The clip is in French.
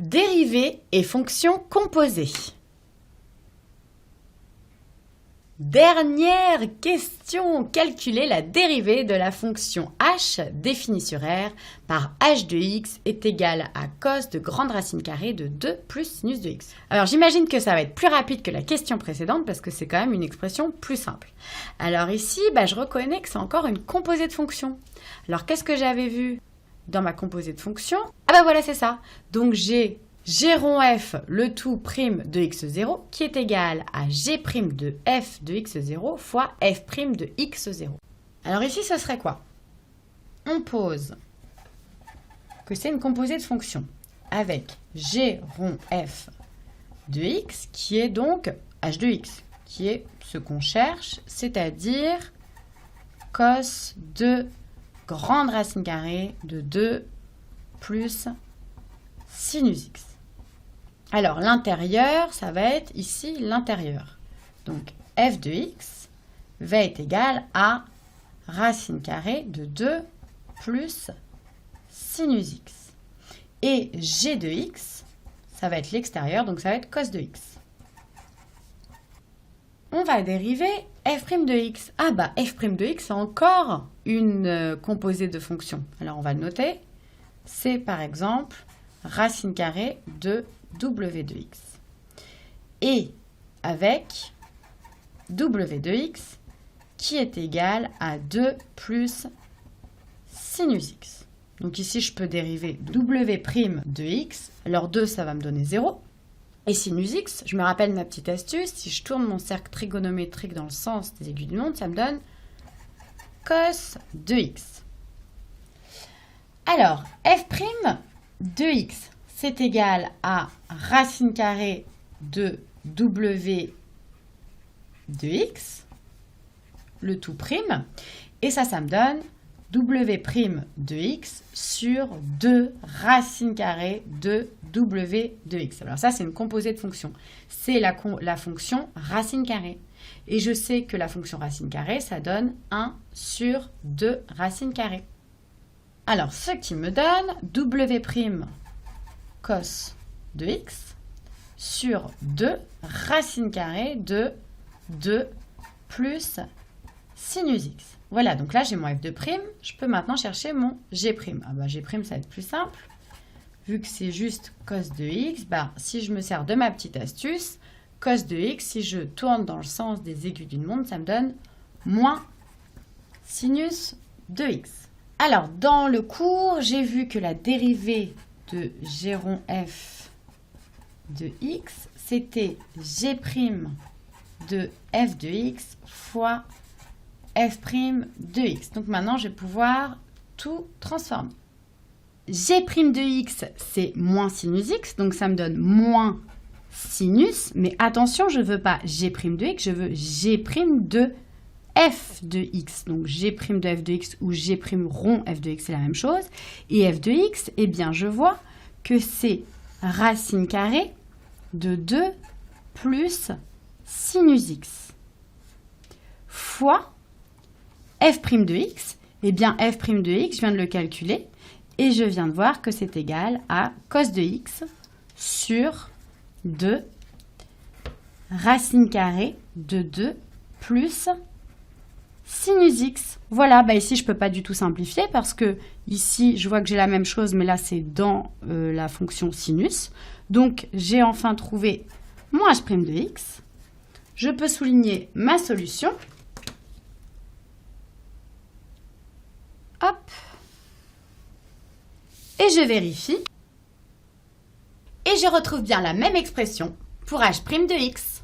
Dérivés et fonctions composées. Dernière question. Calculer la dérivée de la fonction h définie sur R par h de x est égal à cos de grande racine carrée de 2 plus sinus de x. Alors j'imagine que ça va être plus rapide que la question précédente parce que c'est quand même une expression plus simple. Alors ici, je reconnais que c'est encore une composée de fonctions. Alors qu'est-ce que j'avais vu dans ma composée de fonctions? Voilà, c'est ça. Donc j'ai g rond f le tout prime de x0 qui est égal à g prime de f de x0 fois f prime de x0. Alors ici, ce serait quoi? On pose que c'est une composée de fonctions avec g rond f de x qui est donc h de x, qui est ce qu'on cherche, c'est-à-dire cos de grande racine carrée de 2 plus sinus x. Alors, l'intérieur, ça va être ici l'intérieur. Donc, f de x va être égal à racine carrée de 2 plus sinus x. Et g de x, ça va être l'extérieur, donc ça va être cos de x. On va dériver f' de x. f' de x, c'est encore une composée de fonctions. Alors, on va le noter. C'est par exemple racine carrée de w de x. Et avec w de x qui est égal à 2 plus sinus x. Donc ici, je peux dériver w' de x. Alors 2, ça va me donner 0. Et sinus x, je me rappelle ma petite astuce, si je tourne mon cercle trigonométrique dans le sens des aiguilles du monde, ça me donne cos de x. Alors, f' de x, c'est égal à racine carrée de w de x, le tout prime, et ça me donne w' de x sur 2 racine carrée de w de x. Alors ça, c'est une composée de fonctions. C'est la fonction racine carrée. Et je sais que la fonction racine carrée, ça donne 1 sur 2 racine carrée. Alors, ce qui me donne w' cos de x sur 2 racine carrée de 2 plus sinus x. Voilà, donc là, j'ai mon f de prime. Je peux maintenant chercher mon g'. G', ça va être plus simple. Vu que c'est juste cos de x, si je me sers de ma petite astuce, cos de x, si je tourne dans le sens des aiguilles d'une montre, ça me donne moins sinus de x. Alors, dans le cours, j'ai vu que la dérivée de g rond f de x, c'était g' de f de x fois f' de x. Donc maintenant, je vais pouvoir tout transformer. G' de x, c'est moins sinus x, donc ça me donne moins sinus. Mais attention, je ne veux pas g' de x, je veux g' de f de x. Donc g' de f de x ou g' rond f de x, c'est la même chose. Et f de x, je vois que c'est racine carrée de 2 plus sinus x fois f' de x. F' de x, je viens de le calculer et je viens de voir que c'est égal à cos de x sur 2 racine carrée de 2 plus sinus x. Voilà, ici, je ne peux pas du tout simplifier parce que ici, je vois que j'ai la même chose, mais là, c'est dans la fonction sinus. Donc, j'ai enfin trouvé mon h' de x. Je peux souligner ma solution. Hop. Et je vérifie. Et je retrouve bien la même expression pour h' de x.